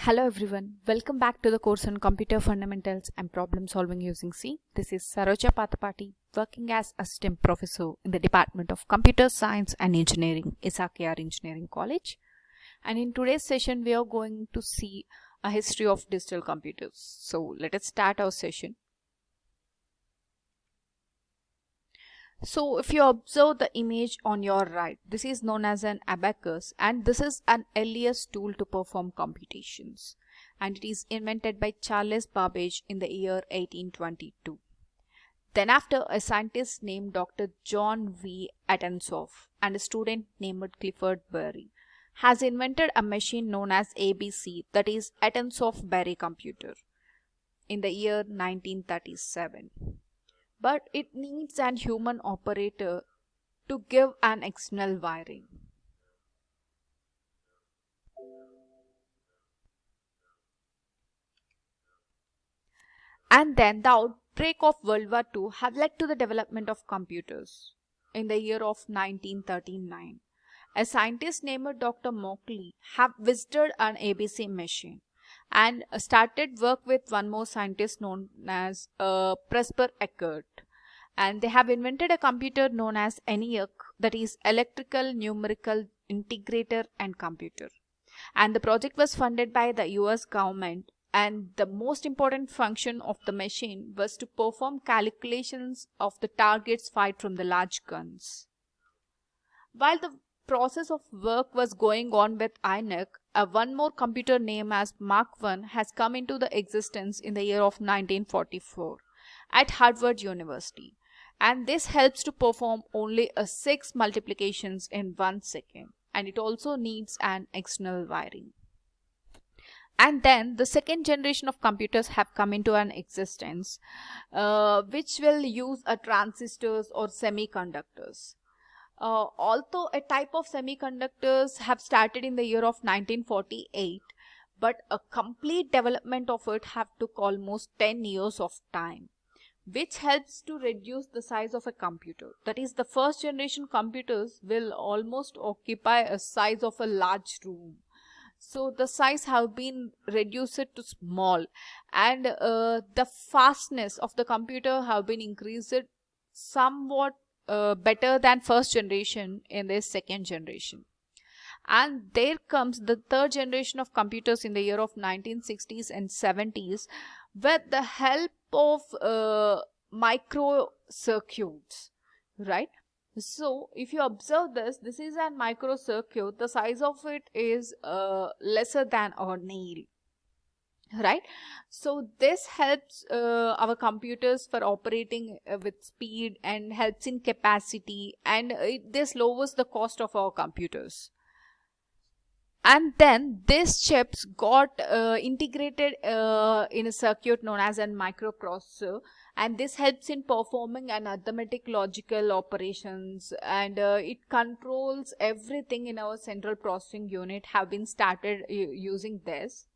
Hello everyone, welcome back to the course on Computer Fundamentals and Problem Solving using C. This is Saroja Pathapati, working as Assistant Professor in the Department of Computer Science and Engineering, SRKR Engineering College. And in today's session, we are going to see a history of digital computers. So let us start our session. So if you observe the image on your right, this is known as an abacus, and this is an earliest tool to perform computations, and it is invented by Charles Babbage in the year 1822. Then after, a scientist named Dr. John V. Attensoff and a student named Clifford Berry has invented a machine known as ABC, that is Attensoff-Berry computer, in the year 1937. But it needs an human operator to give an external wiring. And then the outbreak of World War II have led to the development of computers. In the year of 1939, a scientist named Dr. Mauchly have visited an ABC machine and started work with one more scientist known as Presper Eckert. And they have invented a computer known as ENIAC, that is Electrical Numerical Integrator and Computer. And the project was funded by the US government, and the most important function of the machine was to perform calculations of the targets fired from the large guns. While the process of work was going on with ENIAC, one more computer named as Mark I has come into the existence in the year of 1944 at Harvard University, and this helps to perform only 6 multiplications in 1 second, and it also needs an external wiring. And then the second generation of computers have come into an existence, which will use transistors or semiconductors. Although a type of semiconductors have started in the year of 1948, but a complete development of it have took almost 10 years of time, which helps to reduce the size of a computer. That is, the first generation computers will almost occupy a size of a large room. So the size have been reduced to small, and the fastness of the computer have been increased somewhat better than first generation in the second generation. And there comes the third generation of computers in the year of 1960s and 70s with the help of microcircuits, right? So if you observe this is a microcircuit. The size of it is lesser than a nail, right? So this helps our computers for operating with speed and helps in capacity, and this lowers the cost of our computers. And then these chips got integrated in a circuit known as a microprocessor, and this helps in performing an arithmetic logical operations, and it controls everything in our central processing unit have been started using this.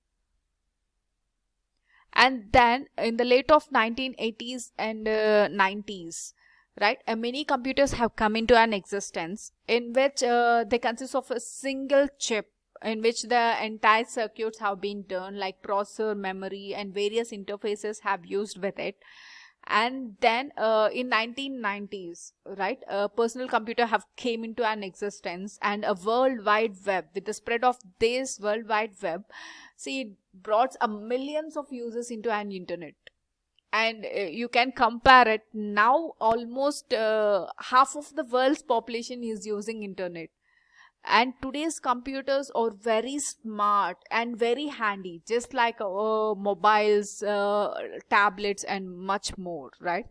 And then in the late of 1980s and 90s, right, many computers have come into an existence in which they consist of a single chip in which the entire circuits have been done, like processor, memory, and various interfaces have used with it. And then in 1990s, right, a personal computer have came into an existence, and a world wide web. With the spread of this world wide web, see, it brought millions of users into an internet. And you can compare it now, almost half of the world's population is using internet. And today's computers are very smart and very handy, just like mobiles, tablets, and much more, right?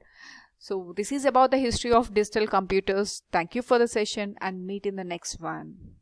So this is about the history of digital computers. Thank you for the session, and meet in the next one.